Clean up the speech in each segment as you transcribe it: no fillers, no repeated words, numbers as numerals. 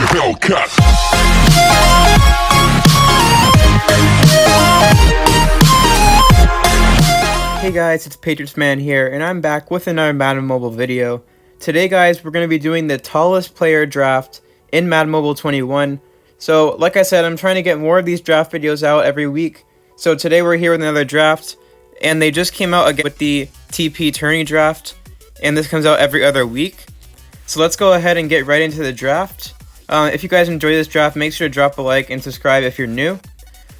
Hellcat. Hey guys, it's Patriots Man here, and I'm back with another Madden Mobile video. Today guys, we're going to be doing the tallest player draft in Madden Mobile 21. So, like I said, I'm trying to get more of these draft videos out every week. So today we're here with another draft, and they just came out again with the TP tourney draft, and this comes out every other week. So let's go ahead and get right into the draft. If you guys enjoy this draft, make sure to drop a like and subscribe if you're new.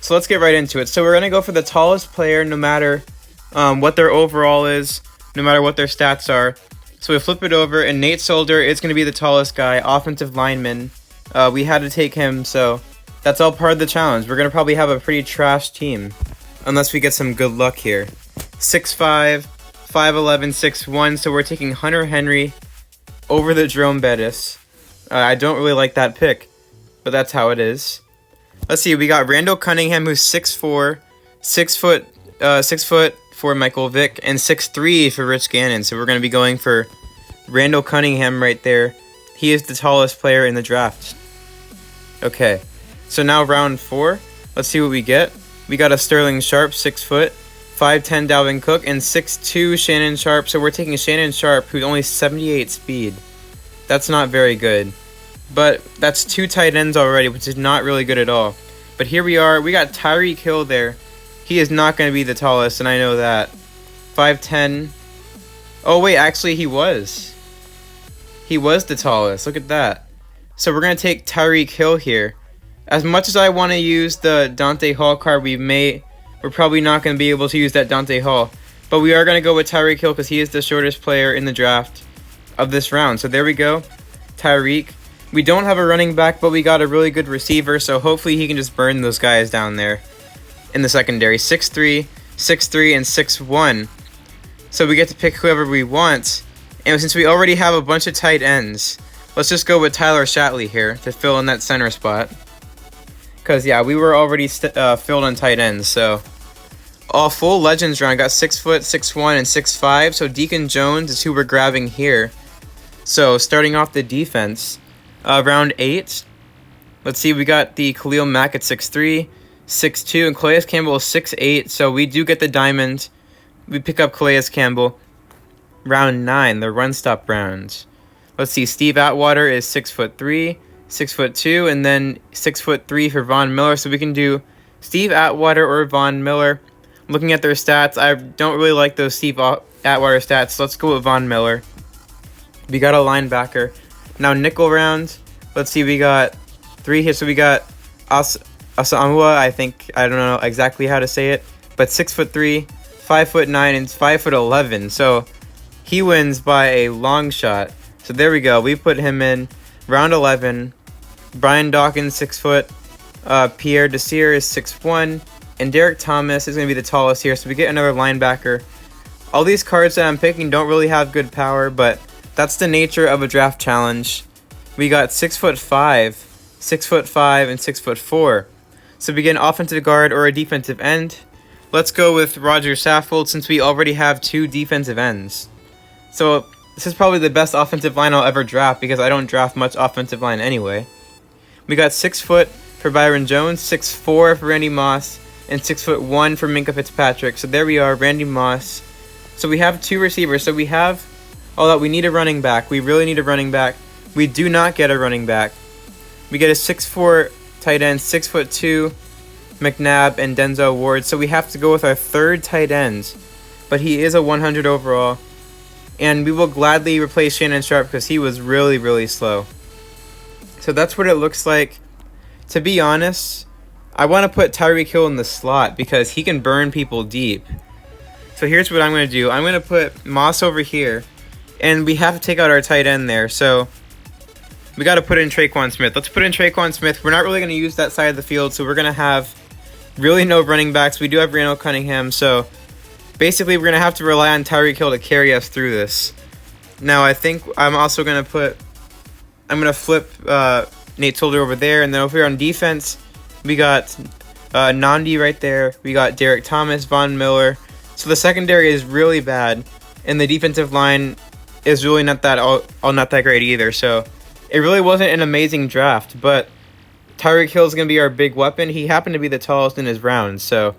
So let's get right into it. So we're going to go for the tallest player no matter what their overall is, no matter what their stats are. So we flip it over, and Nate Solder is going to be the tallest guy, offensive lineman. We had to take him, so that's all part of the challenge. We're going to probably have a pretty trash team, unless we get some good luck here. 6'5", 5'11", 6'1", so we're taking Hunter Henry over the Jerome Bettis. I don't really like that pick, but that's how it is. Let's see, we got Randall Cunningham, who's 6'4", 6 foot for Michael Vick, and 6'3" for Rich Gannon. So we're going to be going for Randall Cunningham right there. He is the tallest player in the draft. Okay, so now round 4. Let's see what we get. We got a Sterling Sharp, 6 foot, 5'10" Dalvin Cook, and 6'2" Shannon Sharp. So we're taking Shannon Sharp, who's only 78 speed. That's not very good. But that's 2 tight ends already, which is not really good at all. But here we are. We got Tyreek Hill there. He is not going to be the tallest, and I know that. 5'10". Oh, wait, actually, he was. He was the tallest. Look at that. So we're going to take Tyreek Hill here. As much as I want to use the Dante Hall card, we're probably not going to be able to use that Dante Hall. But we are going to go with Tyreek Hill because he is the shortest player in the draft of this round. So there we go. Tyreek. We don't have a running back, but we got a really good receiver, so hopefully he can just burn those guys down there in the secondary. 6'3", 6'3", and 6'1". So we get to pick whoever we want. And since we already have a bunch of tight ends, let's just go with Tyler Shatley here to fill in that center spot. Because, yeah, we were already filled on tight ends. So, all full Legends round. Got 6 foot, 6'1", and 6'5". So, Deacon Jones is who we're grabbing here. So, starting off the defense, round 8. Let's see, we got the Khalil Mack at 6'3", 6'2", and Calais Campbell is 6'8". So, we do get the diamond. We pick up Calais Campbell. Round 9, the run stop round. Let's see, Steve Atwater is 6'3", 6'2", and then 6'3" for Von Miller. So we can do Steve Atwater or Von Miller. Looking at their stats, I don't really like those Steve Atwater stats. So let's go with Von Miller. We got a linebacker. Now nickel round. Let's see, we got 3 here. So we got Asamoah. I don't know exactly how to say it, but 6'3", 5'9", and 5'11". So he wins by a long shot. So there we go. We put him in round 11. Brian Dawkins, 6 foot. Pierre Desir is 6'1", and Derek Thomas is going to be the tallest here. So we get another linebacker. All these cards that I'm picking don't really have good power, but that's the nature of a draft challenge. We got 6'5", 6'5", and 6'4". So we get an offensive guard or a defensive end. Let's go with Roger Saffold since we already have 2 defensive ends. So this is probably the best offensive line I'll ever draft because I don't draft much offensive line anyway. We got 6 foot for Byron Jones, 6'4" for Randy Moss, and 6'1" for Minkah Fitzpatrick. So there we are, Randy Moss. So we have 2 receivers. So we have all that. We need a running back. We really need a running back. We do not get a running back. We get a 6'4" tight end, 6'2", McNabb, and Denzel Ward. So we have to go with our 3rd tight end. But he is a 100 overall. And we will gladly replace Shannon Sharp because he was really, really slow. So that's what it looks like. To be honest, I want to put Tyreek Hill in the slot because he can burn people deep. So here's what I'm going to do. I'm going to put Moss over here. And we have to take out our tight end there. So we got to put in Traquan Smith. Let's put in Traquan Smith. We're not really going to use that side of the field. So we're going to have really no running backs. We do have Randall Cunningham. So basically, we're going to have to rely on Tyreek Hill to carry us through this. Now, I think I'm also going to flip Nate Solder over there. And then over here on defense, we got Nandi right there. We got Derek Thomas, Von Miller. So the secondary is really bad. And the defensive line is really not that great either. So It really wasn't an amazing draft, but Tyreek Hill is going to be our big weapon. He happened to be the tallest in his round, so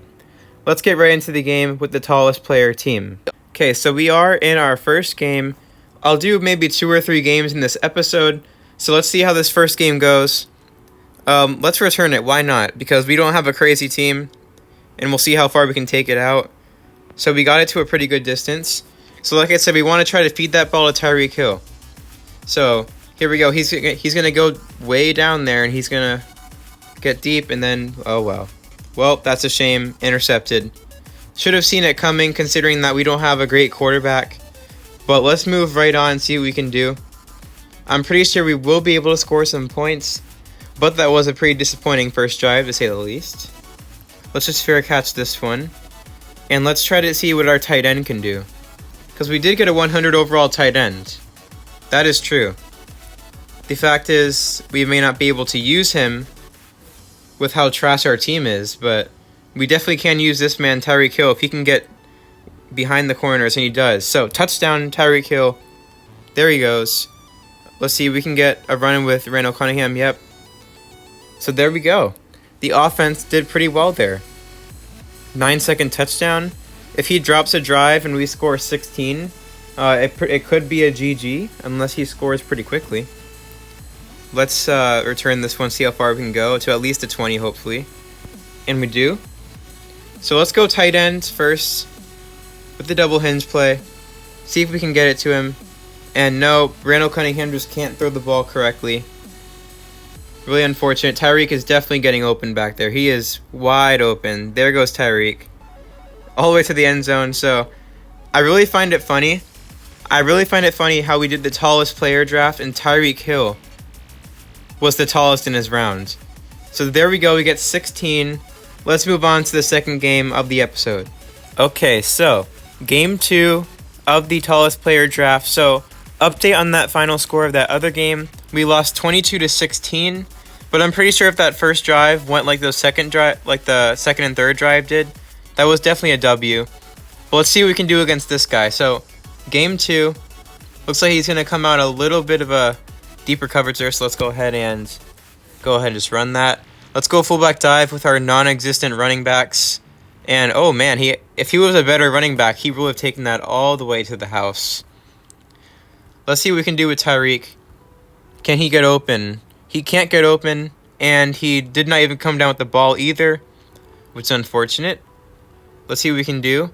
let's get right into the game with the tallest player team. Okay, so we are in our first game. I'll do maybe 2 or 3 games in this episode, so let's see how this first game goes. Let's return it. Why not? Because we don't have a crazy team, and we'll see how far we can take it out. So we got it to a pretty good distance. So like I said, we want to try to feed that ball to Tyreek Hill. So here we go. He's going to go way down there, and he's going to get deep, and then, oh, wow. Well, that's a shame. Intercepted. Should have seen it coming, considering that we don't have a great quarterback. But let's move right on and see what we can do. I'm pretty sure we will be able to score some points, but that was a pretty disappointing first drive, to say the least. Let's just fair catch this one. And let's try to see what our tight end can do. Because we did get a 100 overall tight end. That is true. The fact is, we may not be able to use him with how trash our team is, but we definitely can use this man, Tyreek Hill, if he can get behind the corners, and he does. So, touchdown, Tyreek Hill. There he goes. Let's see if we can get a run with Randall Cunningham. Yep. So there we go. The offense did pretty well there. 9-second touchdown. If he drops a drive and we score 16, it could be a GG, unless he scores pretty quickly. Let's return this one, see how far we can go, to at least a 20, hopefully. And we do. So let's go tight end first with the double hinge play. See if we can get it to him. And no, Randall Cunningham just can't throw the ball correctly. Really unfortunate. Tyreek is definitely getting open back there. He is wide open. There goes Tyreek. All the way to the end zone. So I really find it funny. How we did the tallest player draft, and Tyreek Hill was the tallest in his round. So there we go. We get 16. Let's move on to the second game of the episode. Okay, so game 2 of the tallest player draft. So update on that final score of that other game. We lost 22-16, but I'm pretty sure if that first drive went like the second and third drive did, that was definitely a W. But let's see what we can do against this guy. So game 2, looks like he's going to come out a little bit of a deeper coverage there, so let's go ahead and just run that. Let's go fullback dive with our non-existent running backs. And oh man, if he was a better running back, he would have taken that all the way to the house. Let's see what we can do with Tyreek. Can he get open? He can't get open, and he did not even come down with the ball either, which is unfortunate. Let's see what we can do.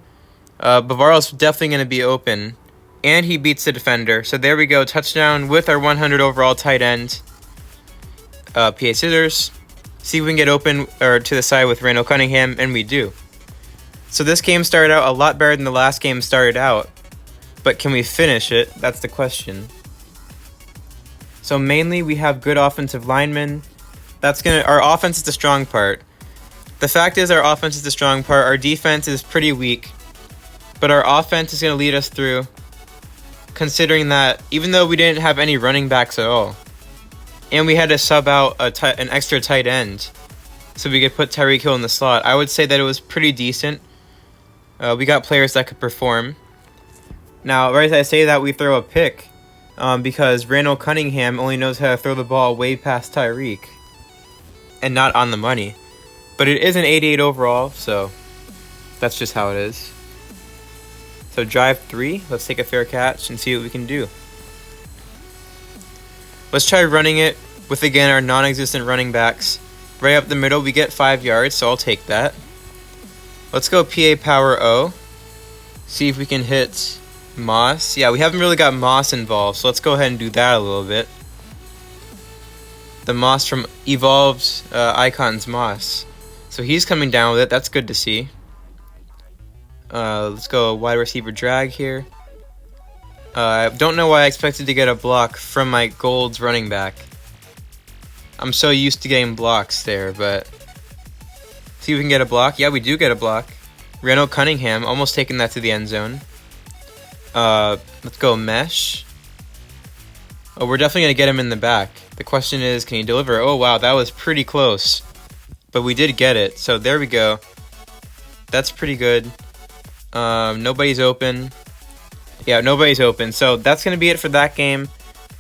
Bavaro's definitely going to be open, and he beats the defender. So there we go, touchdown with our 100 overall tight end. PA scissors. See if we can get open or to the side with Randall Cunningham, and we do. So this game started out a lot better than the last game started out. But can we finish it? That's the question. So mainly we have good offensive linemen. Our offense is the strong part. The fact is our offense is the strong part. Our defense is pretty weak. But our offense is going to lead us through, considering that even though we didn't have any running backs at all, and we had to sub out an extra tight end so we could put Tyreek Hill in the slot, I would say that it was pretty decent. We got players that could perform. Now, right as I say that, we throw a pick because Randall Cunningham only knows how to throw the ball way past Tyreek and not on the money. But it is an 88 overall, so that's just how it is. So drive 3, let's take a fair catch and see what we can do. Let's try running it with, again, our non-existent running backs. Right up the middle, we get 5 yards, so I'll take that. Let's go PA Power O. See if we can hit Moss. Yeah, we haven't really got Moss involved, so let's go ahead and do that a little bit. The Moss from Evolved Icons Moss. So he's coming down with it. That's good to see. Let's go wide receiver drag here. I don't know why I expected to get a block from my Gold's running back. I'm so used to getting blocks there, but see if we can get a block. Yeah, we do get a block. Randall Cunningham almost taking that to the end zone. Let's go mesh. Oh, we're definitely going to get him in the back. The question is, can he deliver? Oh, wow, that was pretty close. But we did get it, so there we go. That's pretty good. Nobody's open. Yeah, nobody's open. So that's going to be it for that game.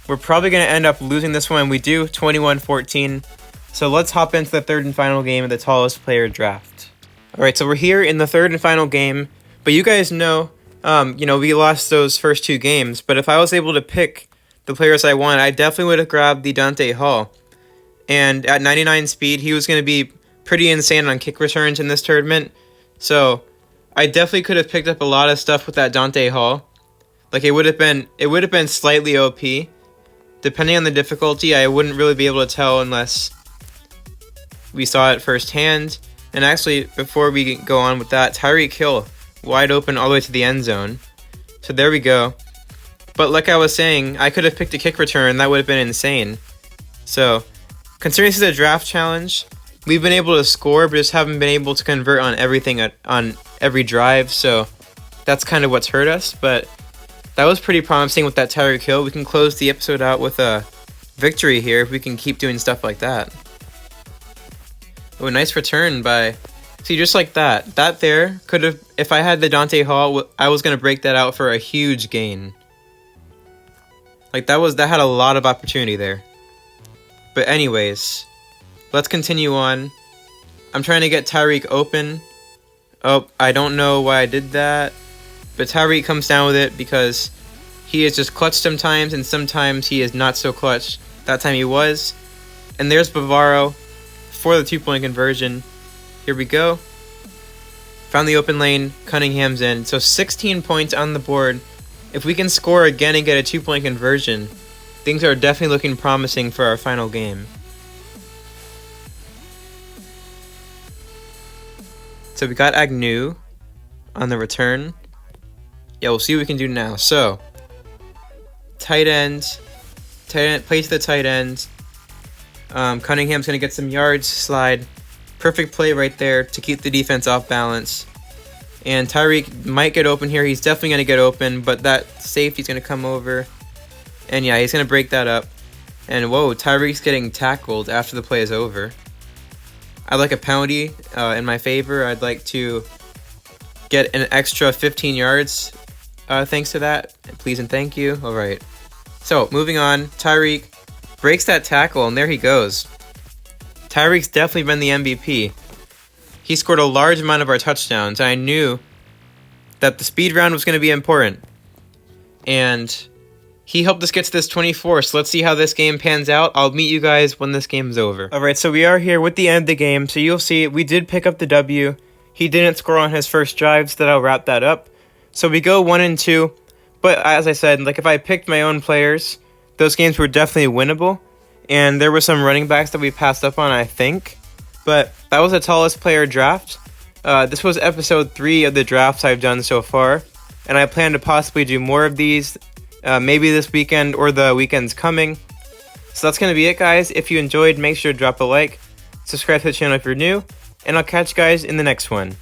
We're probably going to end up losing this one. We do 21-14. So let's hop into the third and final game of the tallest player draft. Alright, so we're here in the third and final game. But you guys know, we lost those first two games. But if I was able to pick the players I want, I definitely would have grabbed the Dante Hall. And at 99 speed, he was going to be pretty insane on kick returns in this tournament. So I definitely could have picked up a lot of stuff with that Dante Hall. Like it would have been slightly OP. Depending on the difficulty, I wouldn't really be able to tell unless we saw it firsthand. And actually, before we go on with that, TYREEK Hill wide open all the way to the end zone. So there we go. But like I was saying, I could have picked a kick return. That would have been insane. So considering this is a draft challenge, we've been able to score, but just haven't been able to convert on everything on every drive. So that's kind of what's hurt us. But that was pretty promising with that TYREEK Hill. We can close the episode out with a victory here if we can keep doing stuff like that. Oh, nice return by... See, just like that. That there could have... If I had the Dante Hall, I was going to break that out for a huge gain. Like, that had a lot of opportunity there. But anyways, let's continue on. I'm trying to get TYREEK open. Oh, I don't know why I did that. But TYREEK comes down with it because he is just clutch sometimes, and sometimes he is not so clutch. That time he was. And there's Bavaro for the 2-point conversion. Here we go. Found the open lane. Cunningham's in. So 16 points on the board. If we can score again and get a 2-point conversion, things are definitely looking promising for our final game. So we got Agnew on the return. Yeah, we'll see what we can do now. So, tight end, play to the tight end. Cunningham's going to get some yards, slide. Perfect play right there to keep the defense off balance. And TYREEK might get open here. He's definitely going to get open, but that safety's going to come over. And yeah, he's going to break that up. And whoa, TYREEK's getting tackled after the play is over. I'd like a penalty in my favor. I'd like to get an extra 15 yards thanks to that. Please and thank you. All right. So, moving on. TYREEK breaks that tackle, and there he goes. TYREEK's definitely been the MVP. He scored a large amount of our touchdowns. I knew that the speed round was going to be important. And he helped us get to this 24, so let's see how this game pans out. I'll meet you guys when this game is over. All right, so we are here with the end of the game. So you'll see we did pick up the W. He didn't score on his first drive, so that'll wrap that up. So we go 1-2, but as I said, like if I picked my own players, those games were definitely winnable, and there were some running backs that we passed up on, I think, but that was the tallest player draft. This was episode 3 of the drafts I've done so far, and I plan to possibly do more of these, maybe this weekend or the weekends coming. So that's going to be it, guys. If you enjoyed, make sure to drop a like, subscribe to the channel if you're new, and I'll catch you guys in the next one.